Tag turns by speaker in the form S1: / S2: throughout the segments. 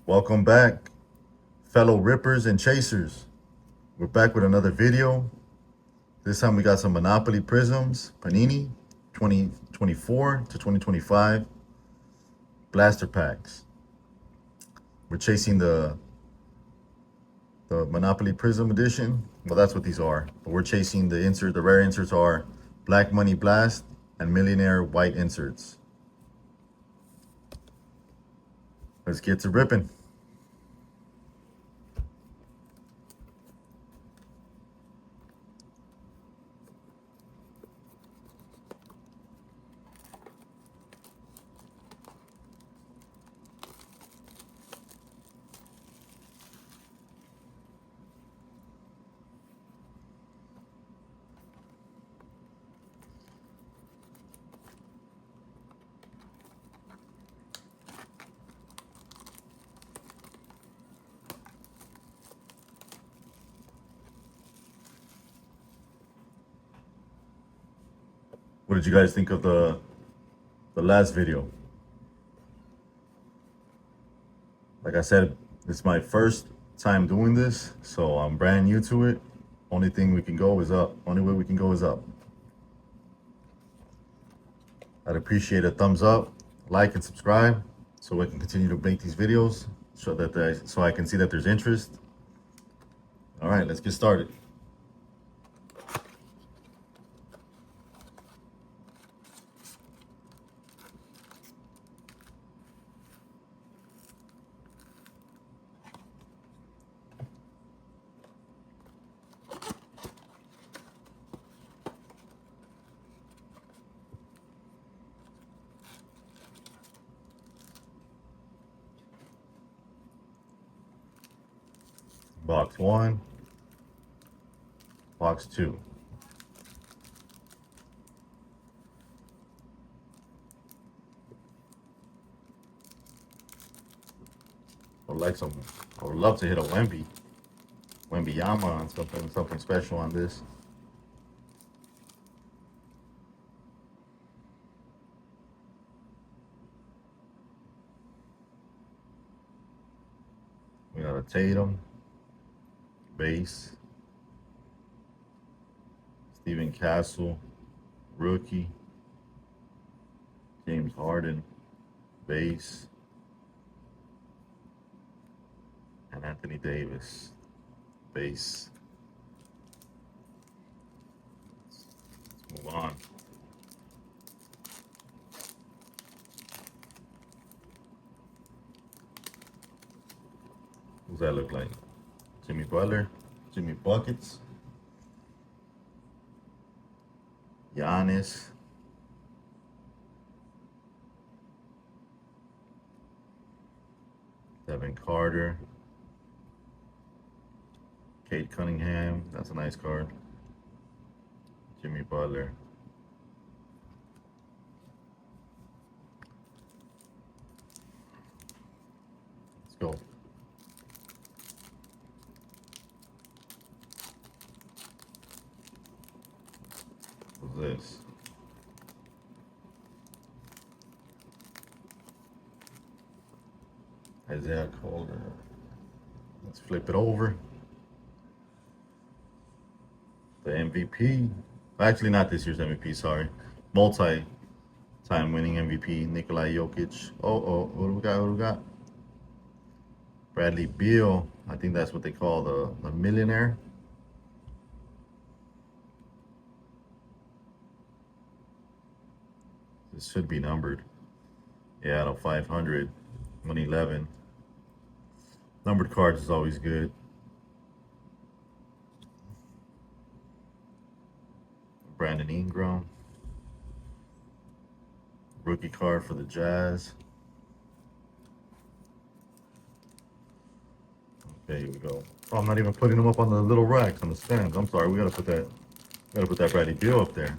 S1: Welcome back, fellow rippers and chasers. We're back with another video. This time we got some Monopoly Prisms, Panini, 2024 to 2025 blaster packs. We're chasing the Monopoly Prism edition. Well, that's what these are. But we're chasing the insert. The rare inserts are Black Money Blast and Millionaire White inserts. Let's get to ripping. What did you guys think of the last video? Like I said, it's my first time doing this, so I'm brand new to it. Only thing we can go is up. Only way we can go is up. I'd appreciate a thumbs up, like, and subscribe so I can continue to make these videos so I can see that there's interest. All right, let's get started. Box one, box two. I would love to hit a Wemby Yama on something special on this. We got a Tatum, base, Steven Castle, rookie, James Harden, base, and Anthony Davis, base. Let's move on. What does that look like? Jimmy Butler, Jimmy Buckets, Giannis, Devin Carter, Kate Cunningham. That's a nice card. Jimmy Butler. Let's go. What's this? Isaiah Calder. Let's flip it over. The MVP. Actually, not this year's MVP, sorry. Multi-time winning MVP, Nikola Jokic. What do we got? What do we got? Bradley Beal. I think that's what they call the millionaire. This should be numbered. Yeah, out of 500, 111. Numbered cards is always good. Brandon Ingram. Rookie card for the Jazz. Okay, here we go. Oh, I'm not even putting them up on the little racks on the stands. I'm sorry, we gotta put that Bradley Beal up there.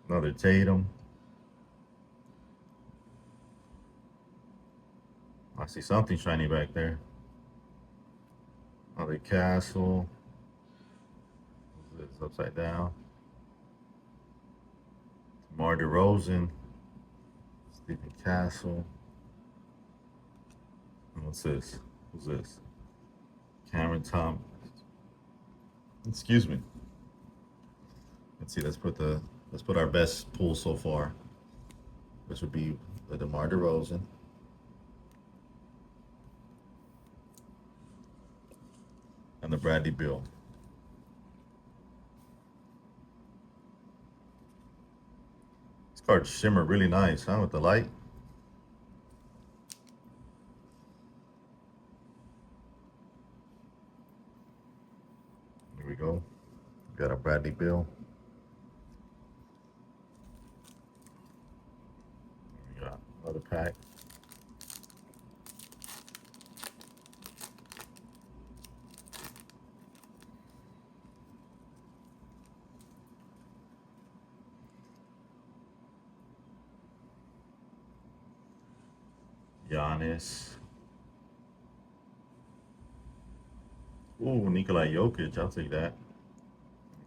S1: Another Tatum. I see something shiny back there. Another Castle. It's upside down. DeMar DeRozan, Stephen Castle. And what's this? Who's this? Cameron Thomas. Excuse me. Let's see. Let's put our best pool so far. This would be the DeMar DeRozan. And the Bradley Beal. This cards shimmer really nice, huh, with the light. Here we go. We got a Bradley Beal. We got another pack. Giannis. Ooh, Nikolai Jokic. I'll take that.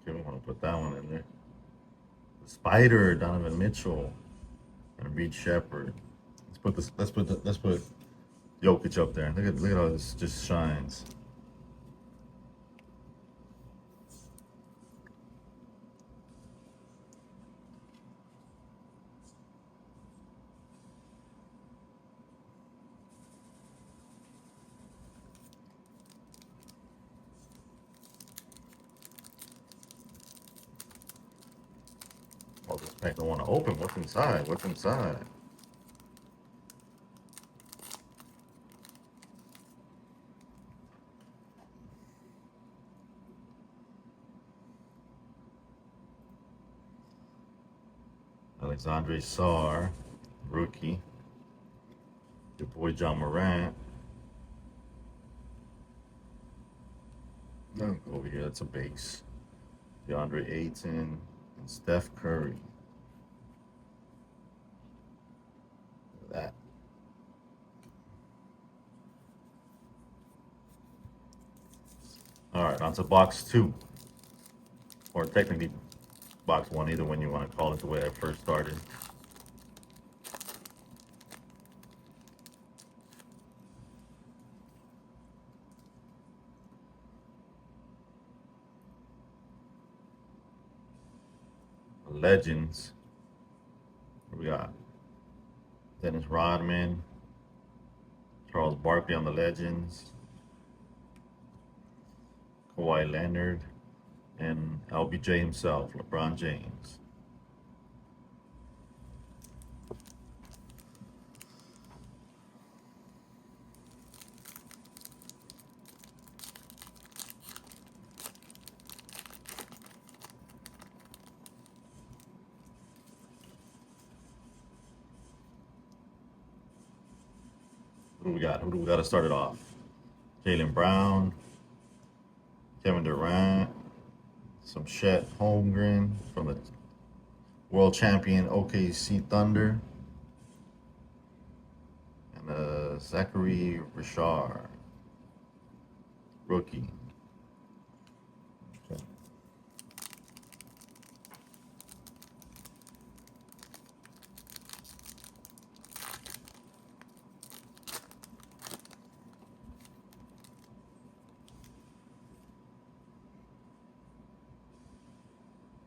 S1: Okay, we want to put that one in there. The Spider, Donovan Mitchell, and Reed Shepard. Let's put Jokic up there. Look at how this just shines. Oh, this pack don't want to open. What's inside? What's inside? Alexandre Sarr, rookie. Your boy John Morant. No, over here, that's a base. DeAndre Ayton and Steph Curry. Look at that. All right, on to box 2. Or technically box 1, either one you want to call it, the way I first started. Legends. We got Dennis Rodman, Charles Barkley on the Legends, Kawhi Leonard, and LBJ himself, LeBron James. Who do we got? Who do we got to start it off? Jaylen Brown, Kevin Durant, some Chet Holmgren from the world champion OKC Thunder, and Zachary Richard, rookie. Okay.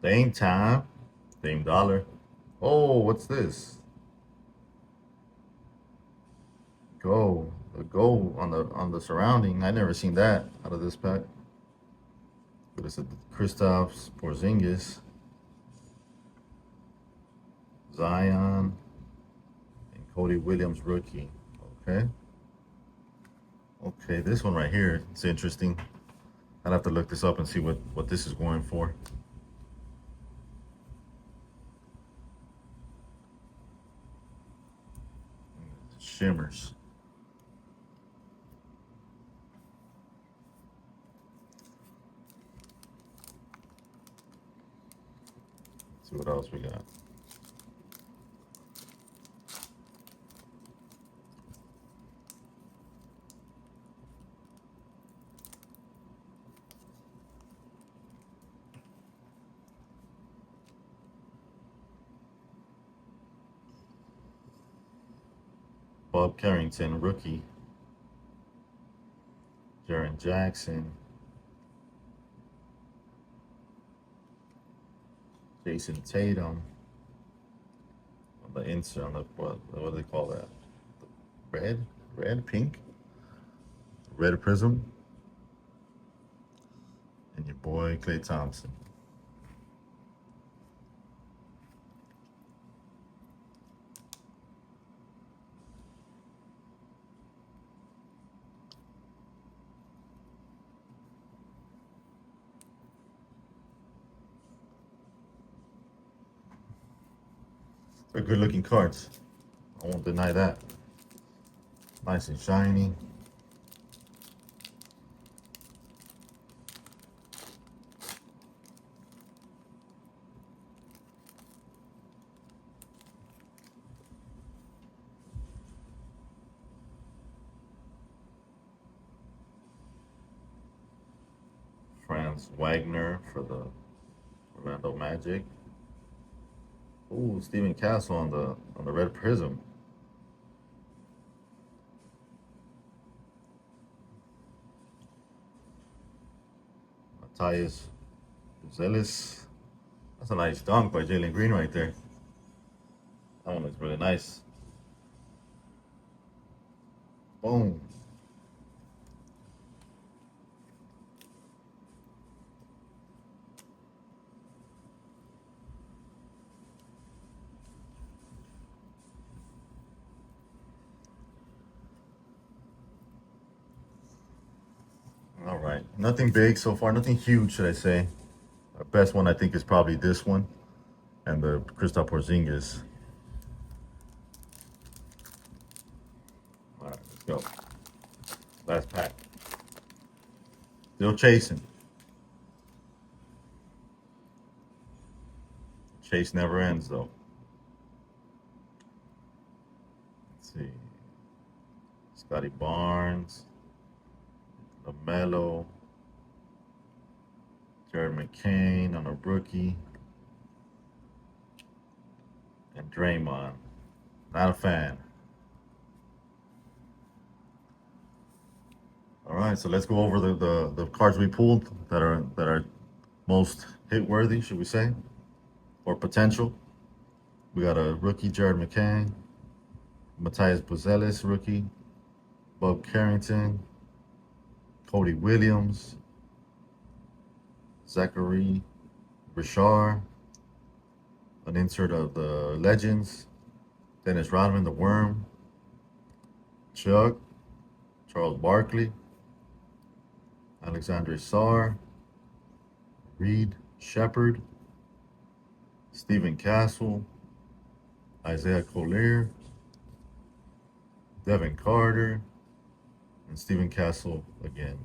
S1: Dame time, Dame Dollar. Oh, what's this? Go on the surrounding. I never seen that out of this pack. But it's a Kristaps Porzingis, Zion, and Cody Williams rookie. Okay. Okay, this one right here, it's interesting. I'd have to look this up and see what this is going for. Shimmers. Let's see what else we got. Bob Carrington, rookie. Jaren Jackson. Jason Tatum. On the insert, on the, what do they call that? Red, pink? Red Prism. And your boy, Klay Thompson. They're good looking cards. I won't deny that. Nice and shiny. Franz Wagner for the Orlando Magic. Ooh, Stephen Castle on the red prism. Matthias Buzelis. That's a nice dunk by Jalen Green right there. That one looks really nice. Boom. All right. Nothing big so far. Nothing huge, should I say. Our best one, I think, is probably this one. And the Kristaps Porzingis. All right, let's go. Last pack. Still chasing. Chase never ends, though. Let's see. Scotty Barnes. LaMelo. Jared McCain on a rookie. And Draymond. Not a fan. All right, so let's go over the cards we pulled that are most hit worthy, should we say, or potential. We got a rookie, Jared McCain, Matthias Buzelis, rookie, Bob Carrington, Cody Williams, Zachary Richard, an insert of the Legends, Dennis Rodman, the Worm, Chuck, Charles Barkley, Alexandre Sarr, Reed Shepard, Stephen Castle, Isaiah Collier, Devin Carter, and Stephen Castle again.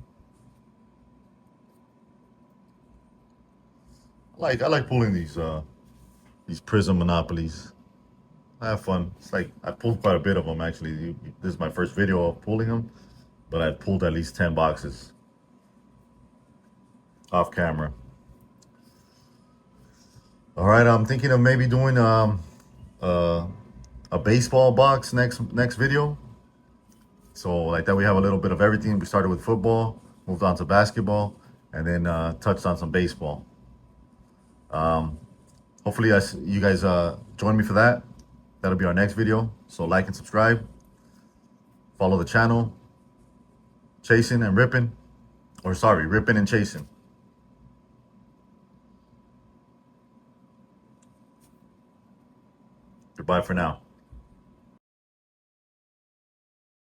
S1: I like pulling these Prism Monopolies. I have fun. It's like I pulled quite a bit of them actually. This is my first video of pulling them, but I've pulled at least 10 boxes off camera. All right, I'm thinking of maybe doing a baseball box next video. So like that, we have a little bit of everything. We started with football, moved on to basketball, and then touched on some baseball. Hopefully you guys join me for that. That'll be our next video. So like and subscribe. Follow the channel. Chasing and ripping. Or sorry, ripping and chasing. Goodbye for now.